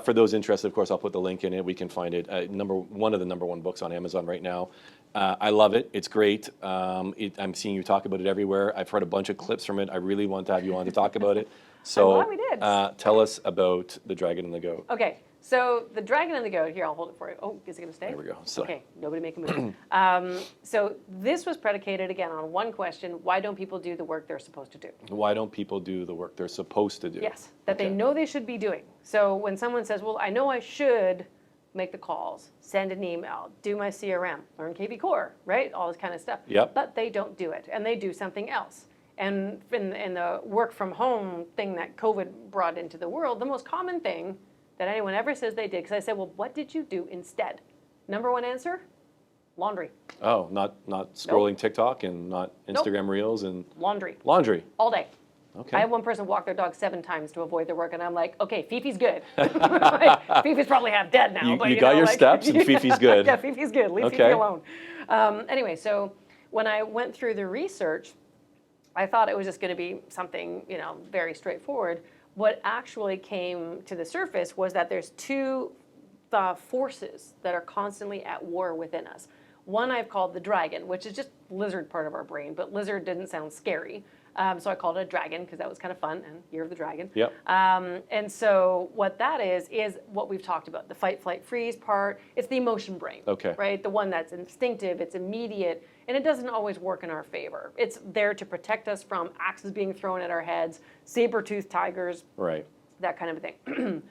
For those interested, of course, I'll put the link in it. We can find it. One of the number one books on Amazon right now. I love it. It's great. I'm seeing you talk about it everywhere. I've heard a bunch of clips from it. I really want to have you on to talk about it. So I'm glad we did. Tell us about the dragon and the goat. Okay. So the dragon and the goat, here, I'll hold it for you. Oh, is it going to stay? There we go. So. Okay, nobody make a move. So this was predicated, again, on one question: why don't people do the work they're supposed to do? Why don't people do the work they're supposed to do? Yes, that they know they should be doing. So when someone says, well, I know I should make the calls, send an email, do my CRM, learn KB Core, right? All this kind of stuff. Yep. But they don't do it, and they do something else. And in the work from home thing that COVID brought into the world, the most common thing that anyone ever says they did, because I said, well, what did you do instead? Number one answer, laundry. Oh, not scrolling TikTok and not Instagram Reels and laundry. Laundry. All day. Okay. I had one person walk their dog 7 times to avoid their work, and I'm like, okay, Fifi's good. Fifi's probably half dead now. You got your steps, and Fifi's good. Yeah, Fifi's good. Leave Fifi alone. Anyway, so when I went through the research, I thought it was just going to be something, very straightforward. What actually came to the surface was that there's two forces that are constantly at war within us. One I've called the dragon, which is just lizard part of our brain, but lizard didn't sound scary. So I called it a dragon because that was kind of fun, and Year of the Dragon. Yep. And so what that is what we've talked about, the fight, flight, freeze part. It's the emotion brain, Okay. right? The one that's instinctive, it's immediate, and it doesn't always work in our favor. It's there to protect us from axes being thrown at our heads, saber-toothed tigers, Right. that kind of a thing.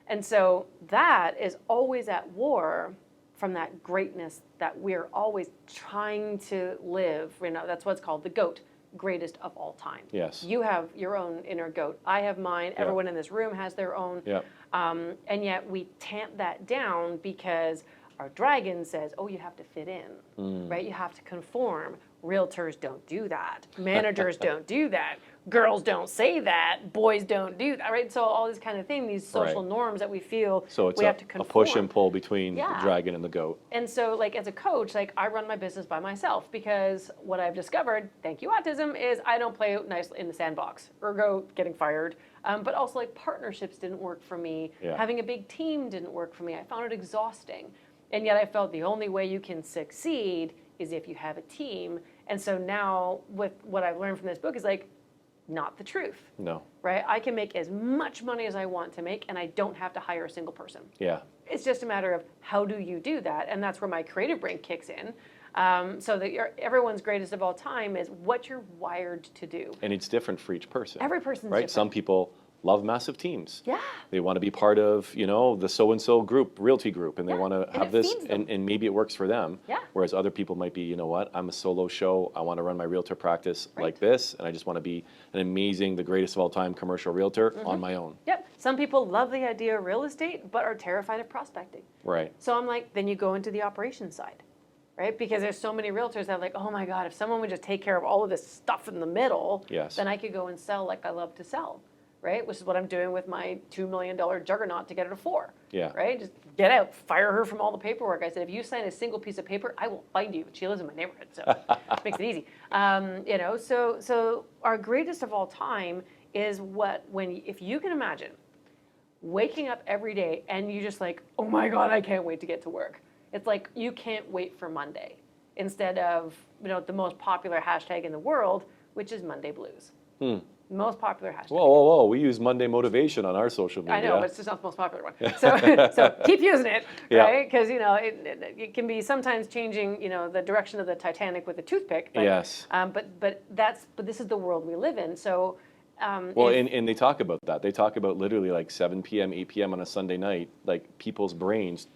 And so that is always at war from that greatness that we're always trying to live. That's what's called the GOAT, greatest of all time. Yes. You have your own inner GOAT. I have mine. Yeah. Everyone in this room has their own. Yeah. And yet we tamp that down because our dragon says, oh, you have to fit in, right? You have to conform. Realtors don't do that. Managers don't do that. Girls don't say that. Boys don't do that, right? So all this kind of thing, these social norms that we feel So it's we a, have to a conform. push and pull between the dragon and the goat. And so, like, as a coach, like, I run my business by myself because what I've discovered, thank you, autism, is I don't play nice in the sandbox, ergo getting fired. But also, like, partnerships didn't work for me. Yeah. Having a big team didn't work for me. I found it exhausting. And yet I felt the only way you can succeed is if you have a team. And so now, with what I've learned from this book is, like, not the truth. No. Right? I can make as much money as I want to make, and I don't have to hire a single person. Yeah. It's just a matter of how do you do that, and that's where my creative brain kicks in. So that everyone's greatest of all time is what you're wired to do. And it's different for each person. Every person's right? different. Some people love massive teams. Yeah. They want to be part of, the so-and-so group, realty group, and they Yeah, want to and have it this, feeds them. and maybe it works for them. Yeah. Whereas other people might be, you know what, I'm a solo show, I want to run my realtor practice like this, and I just want to be an amazing, the greatest of all time commercial realtor on my own. Yep. Some people love the idea of real estate, but are terrified of prospecting. Right. So I'm like, then you go into the operations side, right? Because there's so many realtors that are like, oh my God, if someone would just take care of all of this stuff in the middle, Yes. then I could go and sell like I love to sell, right? Which is what I'm doing with my $2 million juggernaut to get her to 4. Yeah. Right? Just get out, fire her from all the paperwork. I said, if you sign a single piece of paper, I will find you. She lives in my neighborhood, so makes it easy. So our greatest of all time is if you can imagine waking up every day and you just like, oh my God, I can't wait to get to work. It's like you can't wait for Monday instead of the most popular hashtag in the world, which is Monday Blues. Most popular hashtag. Whoa. We use Monday motivation on our social media. I know, but it's just not the most popular one. So keep using it, Yeah. right? Because it can be sometimes changing the direction of the Titanic with a toothpick. But, Yes. But this is the world we live in. So. And they talk about that. They talk about literally like 7 p.m., 8 p.m. on a Sunday night, like people's brains,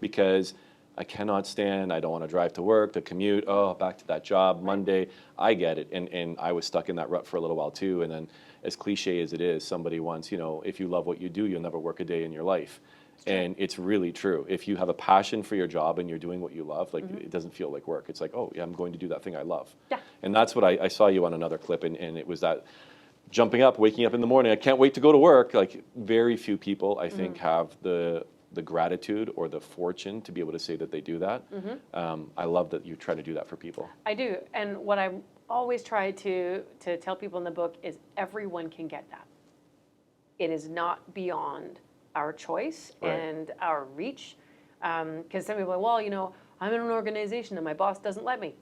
because I cannot stand, I don't want to drive to work, to commute, back to that job, Monday. I get it. And I was stuck in that rut for a little while too. And then as cliche as it is, somebody once, if you love what you do, you'll never work a day in your life. And it's really true. If you have a passion for your job and you're doing what you love, like it doesn't feel like work. It's like, oh yeah, I'm going to do that thing I love. Yeah. And that's what I saw you on another clip, and it was that jumping up, waking up in the morning, I can't wait to go to work. Like very few people, I think, have the gratitude or the fortune to be able to say that they do that. I love that you try to do that for people. I do. And what I always try to tell people in the book is everyone can get that. It is not beyond our choice and our reach. Because some people are like, well, I'm in an organization and my boss doesn't let me.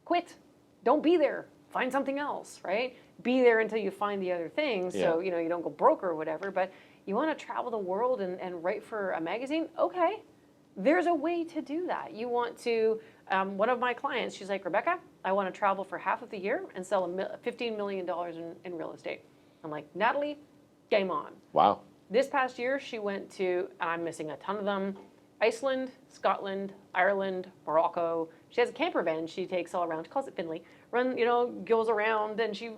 Quit. Don't be there. Find something else, right? Be there until you find the other things. So, you don't go broke or whatever. But you want to travel the world and write for a magazine? Okay. There's a way to do that. You want to, one of my clients, she's like, Rebecca, I want to travel for half of the year and sell $15 million in real estate. I'm like, Natalie, game on. Wow. This past year, she went to, and I'm missing a ton of them, Iceland, Scotland, Ireland, Morocco. She has a camper van she takes all around. She calls it Finley. Goes around, and she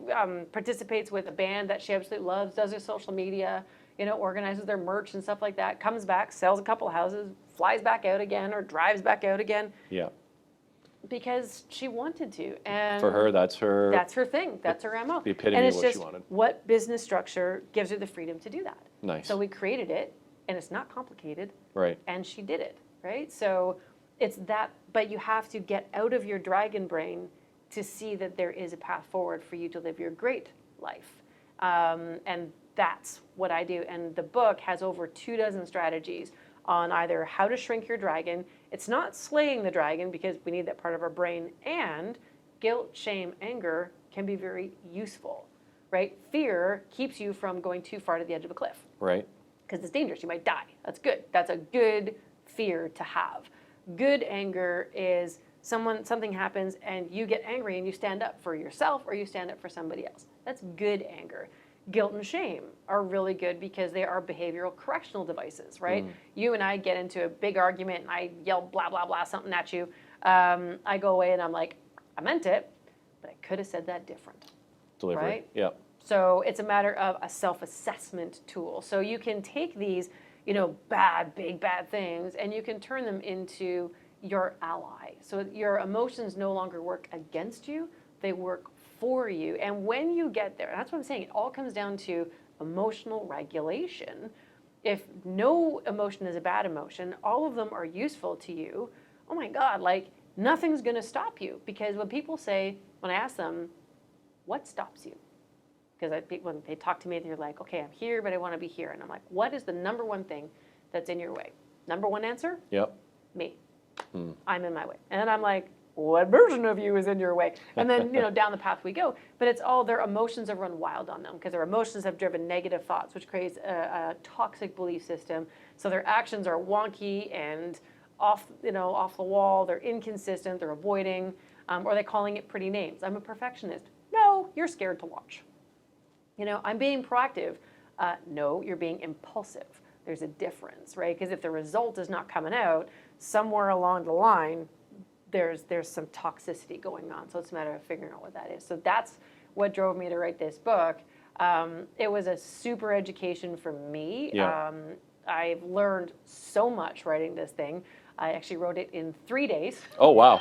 participates with a band that she absolutely loves, does her social media, organizes their merch and stuff like that, comes back, sells a couple houses, flies back out again, or drives back out again. Yeah. Because she wanted to. And for her, that's her thing. That's her MO. The epitome and of it's what just she wanted. what business structure gives her the freedom to do that. Nice. So we created it, and it's not complicated. Right. And she did it, right? So it's that, but you have to get out of your dragon brain to see that there is a path forward for you to live your great life. And that's what I do. And the book has over 24 strategies on either how to shrink your dragon. It's not slaying the dragon because we need that part of our brain. And guilt, shame, anger can be very useful, right? Fear keeps you from going too far to the edge of a cliff. Right. Because it's dangerous. You might die. That's good. That's a good fear to have. Good anger is something happens and you get angry and you stand up for yourself or you stand up for somebody else. That's good anger. Guilt and shame are really good because they are behavioral correctional devices, right? You and I get into a big argument and I yell blah, blah, blah, something at you. I go away and I'm like, I meant it, but I could have said that different. Delivery. Right? Yeah. So it's a matter of a self-assessment tool. So you can take these, big bad things and you can turn them into your ally. So your emotions no longer work against you, they work for you. And when you get there, and that's what I'm saying, it all comes down to emotional regulation. If no emotion is a bad emotion, all of them are useful to you, oh my God, like nothing's gonna stop you. Because when I ask them, what stops you? Because when they talk to me, they're like, okay, I'm here, but I want to be here. And I'm like, what is the number one thing that's in your way? Number one answer? Yep. Me. I'm in my way. And then I'm like, what version of you is in your way? And then, down the path we go. But it's all their emotions have run wild on them because their emotions have driven negative thoughts, which creates a toxic belief system. So their actions are wonky and off the wall. They're inconsistent. They're avoiding, or they're calling it pretty names. I'm a perfectionist. No, you're scared to watch. I'm being proactive. No, you're being impulsive. There's a difference, right? Because if the result is not coming out, somewhere along the line, there's some toxicity going on. So it's a matter of figuring out what that is. So that's what drove me to write this book. It was a super education for me. Yeah. I've learned so much writing this thing. I actually wrote it in 3 days. Oh, wow.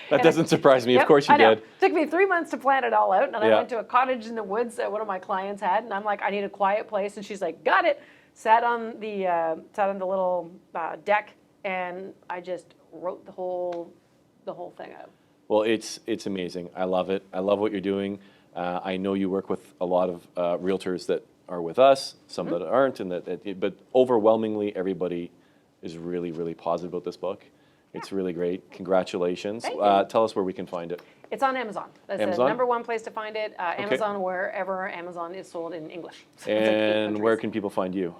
That doesn't surprise me. Yep, Of course you I know. did. It took me 3 months to plan it all out. And I Yeah. went to a cottage in the woods that one of my clients had. And I'm like, I need a quiet place. And she's like, got it. Sat on the little deck. And I just wrote the whole thing out. Well, it's amazing. I love it. I love what you're doing. I know you work with a lot of realtors that are with us, some that aren't, but overwhelmingly everybody is really, really positive about this book. It's really great. Congratulations. Thank you. Tell us where we can find it. It's on Amazon. That's Amazon? the number one place to find it. Amazon, wherever Amazon is sold in English. And where can people find you?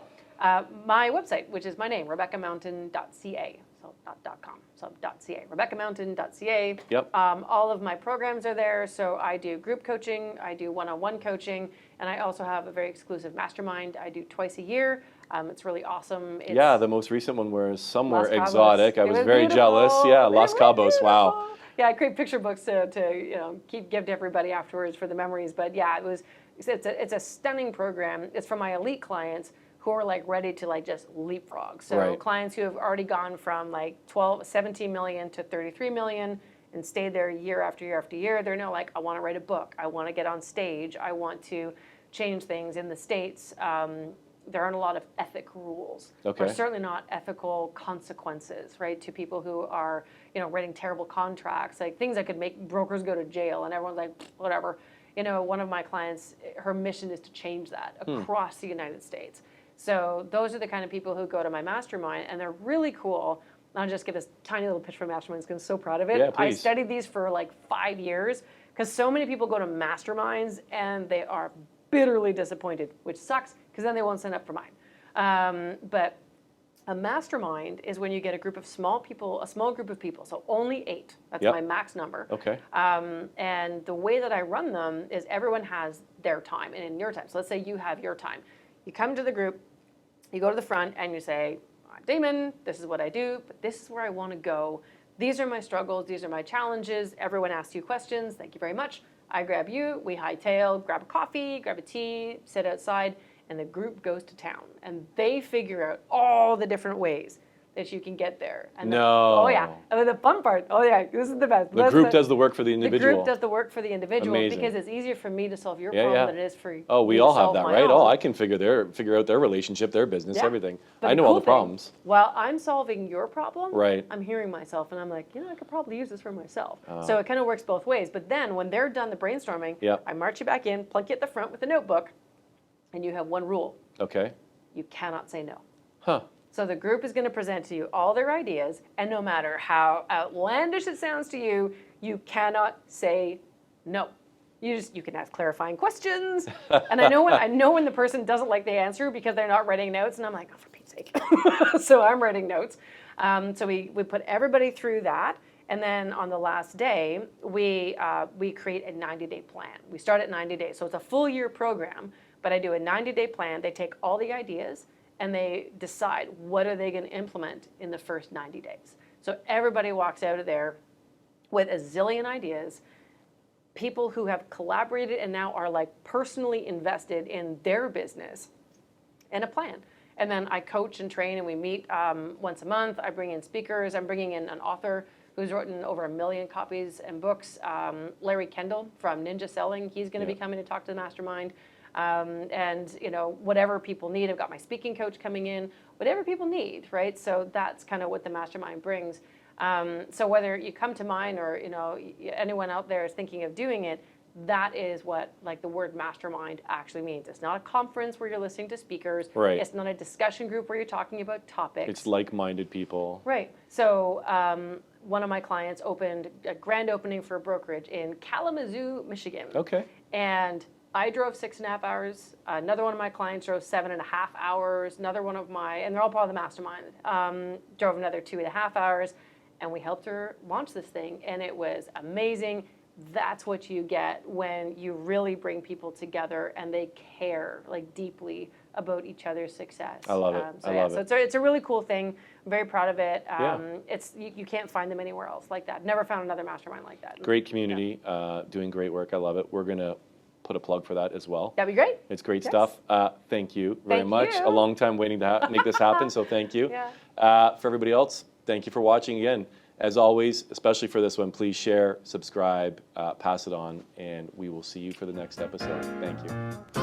My website, which is my name, RebeccaMountain.ca. So not .com, so .ca, RebeccaMountain.ca. Yep. All of my programs are there. So I do group coaching, I do one-on-one coaching, and I also have a very exclusive mastermind I do twice a year. It's really awesome. Yeah, the most recent one was somewhere Los Cabos. exotic. I It was very jealous. beautiful. Yeah, It Los was Cabos. Wow. beautiful. Yeah, I create picture books to give to everybody afterwards for the memories. But yeah, it's a stunning program. It's for my elite clients who are like ready to like just leapfrog. So Right. clients who have already gone from like 17 million to 33 million and stayed there year after year after year. They're now like, I want to write a book. I want to get on stage. I want to change things in the States. There aren't a lot of ethic rules. Okay. Or certainly not ethical consequences, right, to people who are, writing terrible contracts, like things that could make brokers go to jail, and everyone's like, whatever. One of my clients, her mission is to change that across the United States. So those are the kind of people who go to my mastermind, and they're really cool. I'll just give this tiny little pitch for masterminds because I'm so proud of it. Yeah, I please. studied these for like 5 years because so many people go to masterminds and they are bitterly disappointed, which sucks because then they won't sign up for mine. But a mastermind is when you get a small group of people, so only 8. That's Yep. my max number. Okay. And the way that I run them is everyone has their time and in your time. So let's say you have your time. You come to the group, you go to the front and you say, I'm Damon, this is what I do, but this is where I want to go. These are my struggles, these are my challenges. Everyone asks you questions, thank you very much. I grab you, we hightail, grab a coffee, grab a tea, sit outside, and the group goes to town. And they figure out all the different ways that you can get there. And No. Oh yeah, and the fun part, oh yeah, this is the best. The group does the work for the The individual. group does the work for the individual. Amazing. Because it's easier for me to solve your Yeah, problem yeah. than it is for Oh, we you to all have solve that, my right? own. Oh, I can figure out their relationship, their business, Yeah. everything. But I know all the cool thing, problems. While I'm solving your problem, Right. I'm hearing myself and I'm like, I could probably use this for myself. So it kind of works both ways. But then when they're done the brainstorming, Yep. I march you back in, plunk you at the front with a notebook, and you have one rule. Okay. You cannot say no. Huh. So the group is going to present to you all their ideas, and no matter how outlandish it sounds to you, you cannot say no. You can ask clarifying questions, and I know when the person doesn't like the answer because they're not writing notes, and I'm like, oh, for Pete's sake. So I'm writing notes. So we put everybody through that, and then on the last day we create a 90-day plan. We start at 90 days, so it's a full year program, but I do a 90-day plan. They take all the ideas and they decide what are they going to implement in the first 90 days. So everybody walks out of there with a zillion ideas. People who have collaborated and now are like personally invested in their business and a plan. And then I coach and train, and we meet once a month. I bring in speakers. I'm bringing in an author who's written over 1 million copies and books. Larry Kendall from Ninja Selling. He's going to be coming to talk to the mastermind. And whatever people need. I've got my speaking coach coming in. Whatever people need, right? So that's kind of what the mastermind brings. So whether you come to mine or anyone out there is thinking of doing it, that is what like the word mastermind actually means. It's not a conference where you're listening to speakers. Right. It's not a discussion group where you're talking about topics. It's like-minded people. Right. So one of my clients opened a grand opening for a brokerage in Kalamazoo, Michigan. Okay. And I drove 6.5 hours. Another one of my clients drove 7.5 hours. Another one of and they're all part of the mastermind, drove another 2.5 hours. And we helped her launch this thing, and it was amazing. That's what you get when you really bring people together and they care like deeply about each other's success. I love it. I love it. So it's a really cool thing. I'm very proud of it. Yeah. It's you can't find them anywhere else like that. Never found another mastermind like that. Great community, doing great work. I love it. We're going to put a plug for that as well. That'd be great. It's great Yes. stuff. Thank you very Thank much. you. A long time waiting to make this happen, so thank you. Yeah. For everybody else, thank you for watching again. As always, especially for this one, please share, subscribe, pass it on, and we will see you for the next episode. Thank you.